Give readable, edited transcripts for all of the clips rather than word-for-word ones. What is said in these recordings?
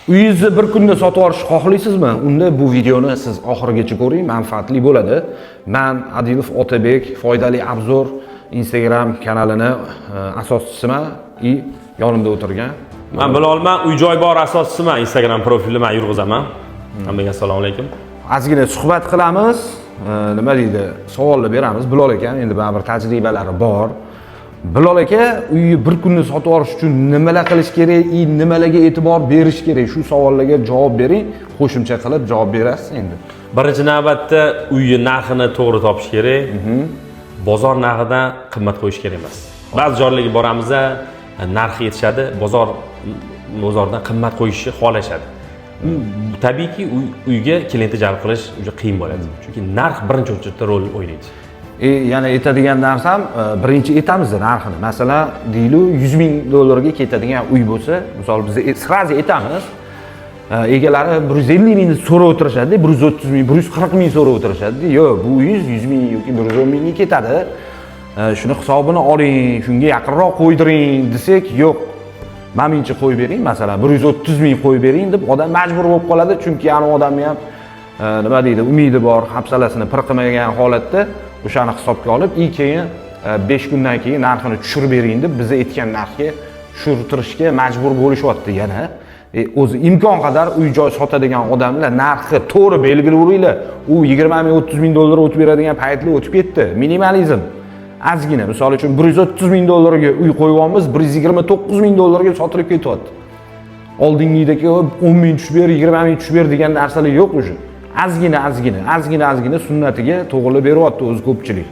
Uyingizni bir kunda sotib olishni xohlaysizmi? Unda bu videoni siz oxirigacha ko'ring, manfaatli bo'ladi. Men Adilov Otabek, foydali obzor Instagram kanalini asoschisiman va yonimda o'tirgan. Men Bilolman, uy-joy bor asoschisiman, Instagram profilimni yurg'izaman. Hammaga assalomu alaykum. Ozgina suhbat qilamiz, nima deydi, savollar beramiz. Bilol aka endi baribir tajribalari bor. Bilol aka uyni bir kunda sotib olish uchun nimalar qilish kerak, nimalarga e'tibor berish kerak? Shu savollarga javob bering, qo'shimcha qilib javob berasiz endi. Birinchi navbatda uyni narxini to'g'ri topish kerak. Bozor narxidan qimmat qo'yish kerak emas. Ba'zi joylarga boramiz, narxi yetishadi, bozordan qimmat qo'yishni xohlashadi. Tabiiyki uyga klientni jalb qilish juda qiyin bo'ladi. Chunki narx birinchi o'rinda rol o'ynaydi. Yana aytadigan narsam, birinchi aytamiz narxini. Masalan, deylik $100,000 ketadigan uy bo'lsa, misol biz sразу aytamiz. Egalari 150 ming so'rab o'tirishadi, 130 ming, 140 ming so'rab o'tirishadi. Yo'q, bu uyingiz 100 ming yoki 110 mingga ketadi. Shuni hisobini oling, shunga yaqinroq qo'ydiring desak, yo'q. Menimcha qo'yib bering, masalan 130 ming qo'yib bering deb odam majbur bo'lib qoladi, chunki ana odamni ham nima deydi, umidi bor, hafsalasini pir qilmagan holatda o'shani hisobga olib, keyin 5 kundan keyin narxini tushirib bering deb biz aytgan narxga tushirtirishga majbur bo'lishyapti yana. O'zi imkon qadar uy-joy sotadigan odamlar narxi to'g'ri belgilayveringlar. U 20 ming, 30 ming dollar o'tib beradigan paytlar o'tib ketdi. Minimalizm. Azgina, misol uchun 130 ming dollarga uy qo'yganmiz, 129 ming dollarga sotilib ketyapti. Oldingi uydagi 10 ming tushib ber, 20 ming tushib ber degan narsalar yo'q o'sha. Azgina sunnatiga to'g'rilib beryapti o'z ko'pchilik.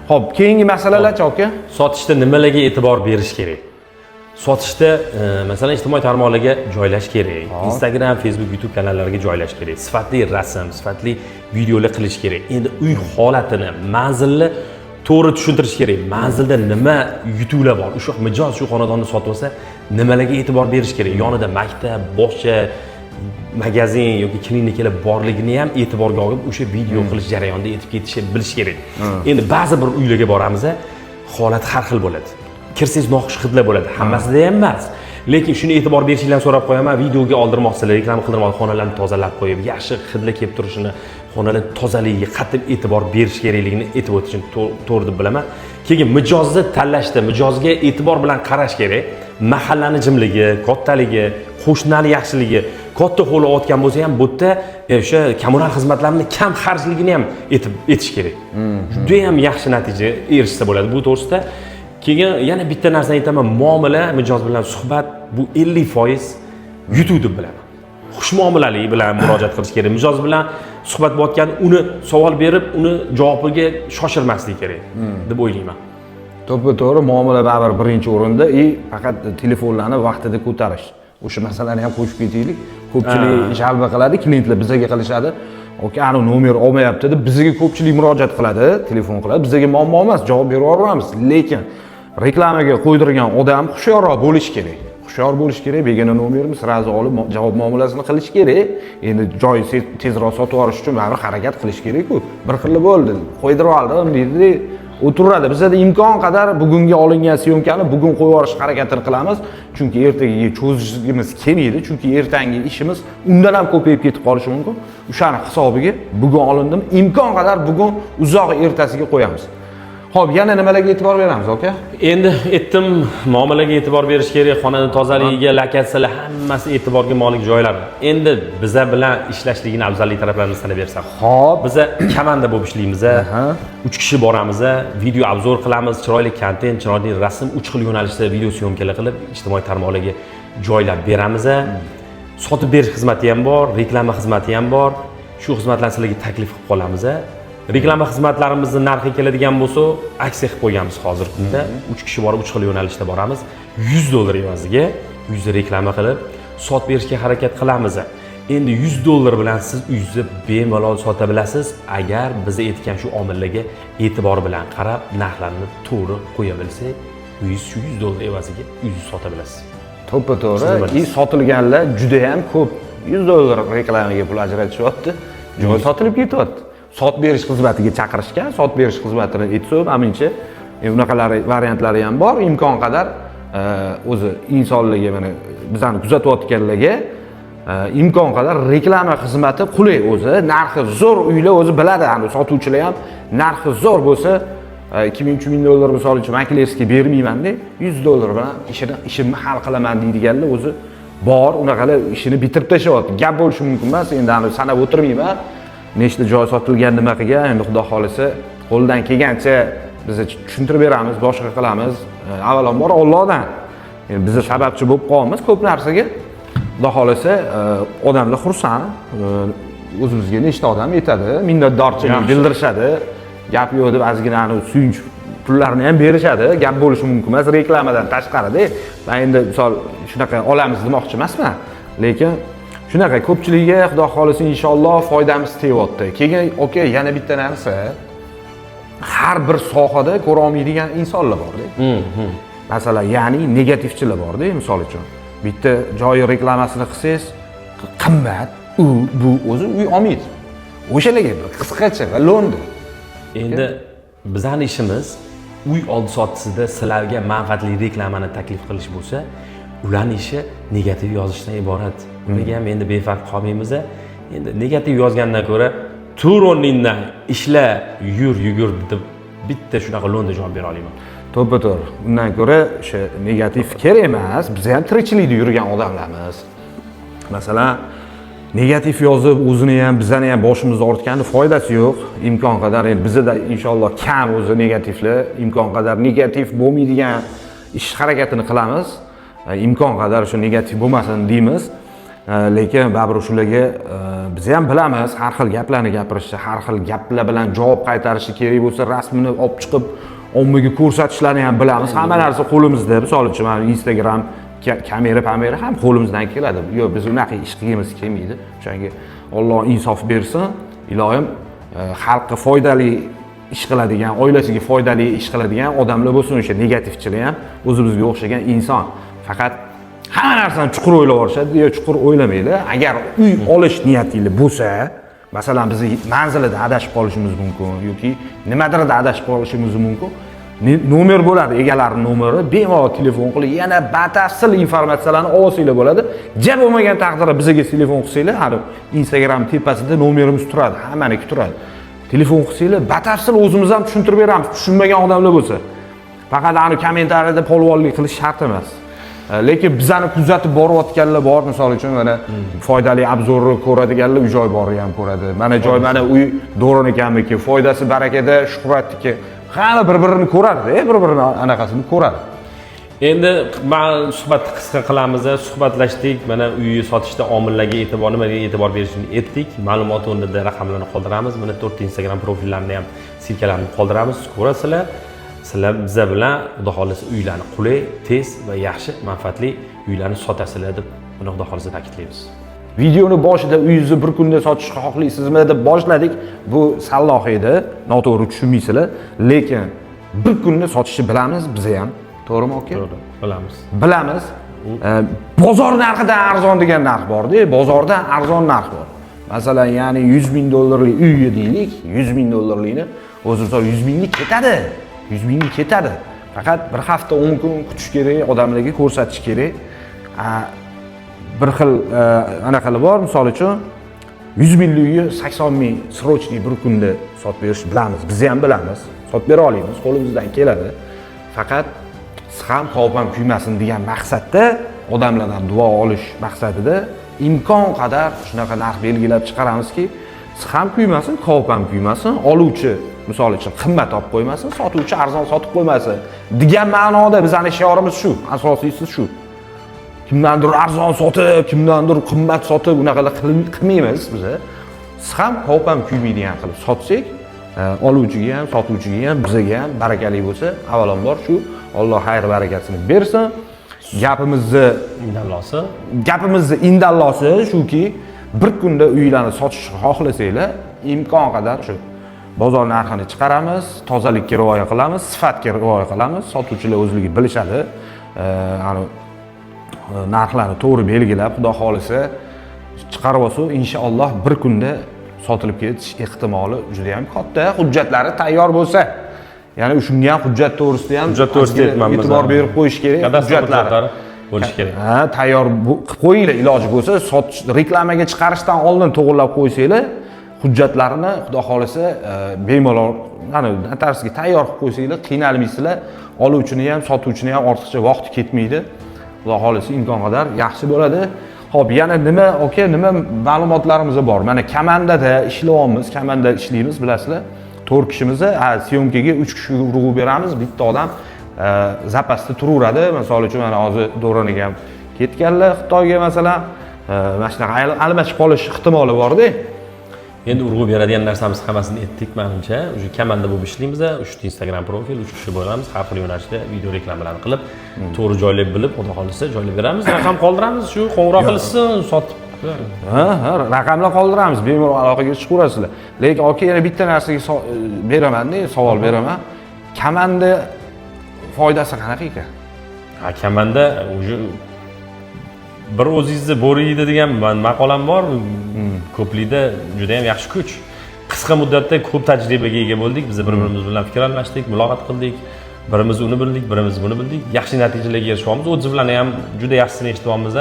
Xo'p, keyingi masalalar-chi aka? Sotishda nimalarga e'tibor berish kerak? Sotishda masalan ijtimoiy tarmoqlarga joylash kerak. Instagram, Facebook, YouTube kanallariga joylash kerak. Sifatli rasm, sifatli videolar qilish kerak. Endi uy holatini, manzilni to'g'ri tushuntirish kerak. Manzilda nima yutuqlar bor? O'sha mijoz shu xonadonni sotib olsa, nimalarga e'tibor berish kerak? Yonida maktab, bog'cha, magazin yoki klinikalar borligini ham e'tiborga olib, o'sha video qilish jarayonida yetib ketishni bilish kerak. Endi ba'zi bir uylarga boramiz, holat har xil bo'ladi. Kirsangiz noxush hidlar bo'ladi. Hammasida ham emas. Lekin shuni e'tibor berishinglarni so'rab qo'yaman. Videoga oldirmoqchilar, reklama qildirmoqchi, xonalarni tozalab qo'yib, yaxshi hidlar kelib turishini, xonalar tozaligiga qattiq e'tibor berish kerakligini aytib o'tishim to'g'ri deb bilaman. Keyin mijozni tanlashda, mijozga e'tibor bilan qarash kerak. Mahallani jimligi, kattaligi, qo'shnilar yaxshiligi, katta hovli o'tgan bo'lsa ham bu yerda o'sha kommunal xizmatlarni kam xarjligini ham etish kerak. Juda ham yaxshi natija erishsa bo'ladi bu to'g'risida. Keyin yana bitta narsani aytaman, muomala, mijoz bilan suhbat bu 50% yutuq deb bilaman. Xushmuomalalik bilan murojaat qilish kerak. Mijoz bilan suhbat bo'layotganda uni savol berib, uni javobiga shoshilmaslik kerak deb o'ylayman. To'g'ri, muomala baribir birinchi o'rinda, faqat telefonlarni vaqtida ko'tarish. O'sha masalani ham qo'shib ketaylik. Ko'pchilik jalba qiladi, klientlar bizga qilishadi. Oka, ana nomer olmayapti deb bizga ko'pchilik murojaat qiladi, telefon qiladi. Bizga muammo emas, javob bera olamiz. Lekin reklamaga qo'ydirgan odam hushyorroq bo'lish kerak. Hushyor bo'lish kerak, begona nomerni sразу olib javob muomalasini qilish kerak. Endi joy tezroq sotib olish uchun baribir harakat qilish kerak-ku. Bir xil bo'ldi, qo'ydirib oldim deydi, o'tiradi. Bizda imkon qadar bugunga olingan syomkani bugun qo'yib yuborishga harakatini qilamiz. Chunki ertaga cho'zishimiz kelmaydi, chunki ertangi ishimiz undan ham ko'payib ketib qolishi mumkin. O'shani hisobiga bugun olindim, imkon qadar bugun uzoq ertasiga qo'yamiz. Xo'p, yana nimalarga e'tibor beramiz, aka? Endi aytdim, muomalaga e'tibor berish kerak, xonani tozaligiga, lokatsiyalar hammasi e'tiborga molik joylar. Endi biza bilan ishlashligini afzallik taraflarini sanab bersak. Xo'p, biza komanda bo'lib ishlaymiz. 3 kishi boramiz, video obzor qilamiz, chiroyli kontent, chiroyli rasm, 3 xil yo'nalishda video syomkalar qilib, ijtimoiy tarmoqlarga joylab beramiz. Sotib berish xizmati ham bor, reklama xizmati ham bor. Shu xizmatlarni sizlarga taklif qilib qolamiz. Reklama xizmatlarimizni narxi keladigan bo'lsa, aksiya qilib qo'yganmiz hozirgi kunda. 3 kishi borib 3 xil yo'nalishda boramiz. $100 evaziga uyingizni reklama qilib sotib berishga harakat qilamiz. Endi $100 bilan siz uyingizni bemalol sota bilasiz, agar biz aytgan shu omillarga e'tibor bilan qarab, narxlarni to'g'ri qo'ya bilsak, uyingiz shu $100 evaziga uyingizni sota bilasiz. To'g'ri. Sotilganlar juda ham ko'p. $100 reklamaga pul ajratishyapti. Joy sotilib ketyapti. Sotib berish xizmatiga chaqirishgan, sotib berish xizmatini aytsa, menimcha unaqalari variantlari ham bor. Imkon qadar o'zi insonlarga, mana bizani kuzatayotganlarga imkon qadar reklama xizmati qulay o'zi, narxi zo'r uylar o'zi biladi, hani sotuvchilar ham narxi zo'r bo'lsa 2000-3000 dollar misol uchun maklerskiy bermayman-da, 100 dollar bilan ishimni hal qilaman deydiganlar o'zi bor, unaqalar ishini bitirib tashyapti. Gap bo'lishi mumkin emas, endi hani sanab o'tirmayman. Nechta joy sotilgan nima qilgan, endi xudo xolisa qo'ldan kelgancha biz tushuntirib beramiz, boshqa qilamiz. Avvalambor Allohdan. Endi biz sababchi bo'lib qolamiz ko'p narsaga. Xudo xolasa odamlar xursand, o'zimizga nechta odam yetadi, minnatdorchilik bildirishadi. Gap yo'q deb ozgina suyunch pullarni ham berishadi. Gap bo'lishi mumkin emas reklamadan tashqarida. Men endi misol shunaqa olamiz demoqchi emasman, lekin shunaqa ko'pchilikga xudo xolasa inshaalloh foydamiz tegyapti. Keyin yana bitta narsa, har bir sohada ko'ra olmaydigan insonlar bor-da. Masalan, ya'ni negativchilar bor-da, misol uchun. Bitta joy reklamasini qilsangiz, qimmat, bu o'zi uy olmaydi. O'shalarga qisqacha va lo'nda. Endi bizning ishimiz uy oldi sotisida sizlarga manfaatli reklamani taklif qilish bo'lsa, ularning ishi negativ yozishdan iborat. Nega ham endi befarq qolmaymiz? Endi negativ yozgandan ko'ra tur o'rningdan ishla, yugur deb bitta shunaqa lo'nda javob bera olaman. To'g'ri. Undan ko'ra o'sha negativ kerak emas. Biz ham tirikchilikda yurgan odamlarmiz. Masalan, negativ yozib o'zini ham, bizani ham boshimizni ortganda foydasi yo'q. Imkon qadar endi bizda inshaalloh kam o'zi negativlar, imkon qadar negativ bo'lmaydigan ish harakatini qilamiz. Imkon qadar o'sha negativ bo'lmasin deymiz. Lekin baribir shularga biz ham bilamiz, har xil gaplarni gapirishni, har xil gaplar bilan javob qaytarishni kerak bo'lsa, rasmini olib chiqib ommaga ko'rsatishlarni ham bilamiz. Hamma narsa qo'limizda. Misol uchun mana Instagram kamera ham qo'limizdan keladi. Yo'q, biz unaqa ish qilgimiz kelmaydi. O'shanga Alloh insof bersin. Ilohim xalqqa foydali ish qiladigan, oilasiga foydali ish qiladigan odamlar bo'lsin, o'sha negativchilar ham o'zimizga o'xshagan inson. Faqat hamma narsani chuqur o'ylab olishadi, yo chuqur o'ylamaydi. Agar uy olish niyatingiz bo'lsa, masalan, biz manzilida adashib qolishimiz mumkin yoki nimadirda adashib qolishimiz mumkin. Nomer bo'ladi, egalarining nomeri, bemalol telefon qilib, yana batafsil informatsiyalarni olsanglar bo'ladi. Ja bo'lmagan taqdirda bizga telefon qilsanglar, hali Instagram tepasida nomerimiz turadi, hammaniki turadi. Telefon qilsanglar, batafsil o'zimiz ham tushuntirib beramiz, tushunmagan odamlar bo'lsa. Faqat kommentariyada polvonlik qilish shart emas. Lekin bizani kuzatib borayotganlar bor, misol uchun mana foydali obzorni ko'radiganlar uy-joy borni ham ko'radi. Mana joy, mana uy Do'ron ekanmiki, foydasi barakada, shuhratniki, hamma bir-birini ko'radi, bir-birini anaqasini ko'radi. Endi men suhbatni qisqa qilamiz, suhbatlashdik. Mana uyni sotishda omillarga nimaga e'tibor berishni aytdik. Ma'lumot o'rnida raqamlarni qoldiramiz. Mana 4 ta Instagram profillarini ham silkalarni qoldiramiz. Ko'rasizlar. Sizlar biz bilan xudo xolisa uylarni qulay, tez va yaxshi, manfaatli uylarni sotasizlar deb buni xudo xolisa ta'kidlaymiz. Videoni boshida uyingizni bir kunda sotishni xohlaysizmi deb boshladik. Bu salloq edi, noto'g'ri tushunmaysizlar, lekin bir kunda sotishni bilamiz biz ham. To'g'rimi aka? To'g'ri, bilamiz. Bilamiz. Bozor narxidan arzon degan narx bor-da, bozorda arzon narx bor. Masalan, ya'ni 100 ming dollarlik uy deylik, 100 ming dollarlikni o'zi 100 mingga ketadi. 100 mingga ketadi. Faqat bir hafta 10 kun kutish kerak, odamlarga ko'rsatish kerak. Bir xil anaqalar bor, misol uchun 100 minglik uyni 80 ming srochniy bir kunda sotib berishni bilamiz. Biz ham bilamiz. Sotib bera olamiz, qo'limizdan keladi. Faqat siz ham qopam kuymasin degan maqsadda, odamlardan duo olish maqsadida imkon qadar shunaqa narx belgilab chiqaramizki, siz ham kuymasin, qopam kuymasin, oluvchi misol uchun qimmat olib qo'ymasin, sotuvchi arzon sotib qo'ymasin degan ma'noda bizning shiorimiz shu, asosiysi shu. Kimdandir arzon sotib, kimdandir qimmat sotib unaqalar qilmaymiz biz. Siz ham qopam kuymaydigan qilib sotsak, oluvchiga ham, sotuvchiga ham, bizga ham barakali bo'lsa, avvalambor shu Alloh xayr barakasini bersin. Gapimizni indallosi shuki, bir kunda uylarni sotishni xohlasanglar, imkon qadar shu bozor narxini chiqaramiz, tozalikka rioya qilamiz, sifatga rioya qilamiz. Sotuvchilar o'zligi bilishadi. Narxlarni to'g'ri belgilab, xudo xolisa chiqarib olsa, inshaalloh bir kunda sotilib ketish ehtimoli juda ham katta. Hujjatlari tayyor bo'lsa, ya'ni shunga ham hujjat to'g'risida ham e'tibor berib qo'yish kerak. Hujjatlar bo'lishi kerak. Ha, tayyor qilib qo'yinglar, iloji bo'lsa, sotish reklamaga chiqarishdan oldin to'g'irlab qo'ysanglar, hujjatlarini xudo xolisa bemalol mana notariusga tayyor qilib qo'ysanglar, qiynalmaysizlar. Oluvchini ham, sotuvchini ham ortiqcha vaqt ketmaydi. Xudo xolisa imkon qadar yaxshi bo'ladi. Xo'p, yana nima, nima ma'lumotlarimiz bor? Mana Kamandada ishlayapmiz, Kamanda ishlaymiz, bilasizlar. 4 kishimiz, syomkaga 3 kishi urg'u beramiz, bitta odam zapasda turaveradi. Misol uchun mana hozir Do'roniga ham ketganlar Xitoyga masalan, mana shunaqa almashib qolish ehtimoli bor-da. Endi urg'u beradigan narsamiz hammasini aytdik menimcha. O'sha Kamanda bo'lib ishlaymiz, 3 Instagram profil, 3 kishi bo'lamiz, har xil yo'nalishda video reklamalarni qilib, to'g'ri joylab bilib, xudo xolisa joylab beramiz, raqam qoldiramiz, shu qo'ng'iroq qilsin, sotib. Raqamlar qoldiramiz, bemalol aloqaga chiqaverasizlar. Lekin yana bitta narsaga beraman-da, savol beraman. Kamanda foydasi qanaqa ekan? Ha, Kamanda o'sha bir o'zingizni bo'riydi degan maqolam bor. Ko'plikda juda ham yaxshi kuch. Qisqa muddatda ko'p tajribaga ega bo'ldik. Biz bir-birimiz bilan fikr almashdik, muloqot qildik. Birimiz uni bildik, birimiz buni bildik. Yaxshi natijalarga erishyapmiz. O'zi bilan ham juda yaxshisini eshityapmiz.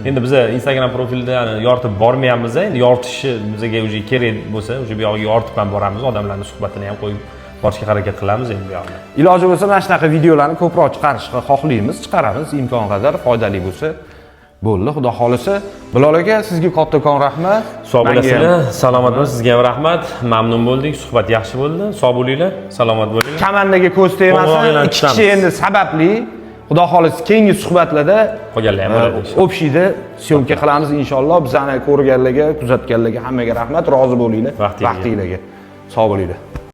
Endi biz Instagram profilda yoritib bormayapmiz. Endi yoritishi bizga o'zi kerak bo'lsa, o'sha bu yoqqa yoritib ham boramiz. Odamlarning suhbatini ham qo'yib borishga harakat qilamiz endi bu yoqda. Iloji bo'lsa mana shunaqa videolarni ko'proq chiqarishga xohlaymiz, chiqaramiz, imkon qadar foydali bo'lsa. Bo'ldi, xudo xolisa. Bilol aka, sizga kattakon rahmat. Sog' bo'lasizlar, salomat bo'lasiz, sizga ham rahmat. Mamnun bo'ldik, suhbat yaxshi bo'ldi. Sog' bo'linglar, salomat bo'linglar. Kamandaga ko'z tegmasin, 2 kishi endi sababli. Xudo xolisa keyingi suhbatlarda qolganlar ham bo'ladi. Общийda syomka qilamiz inshaalloh. Bizani ko'rganlarga, kuzatganlarga hammaga rahmat, rozi bo'linglar vaqtinglarga. Sog' bo'linglar.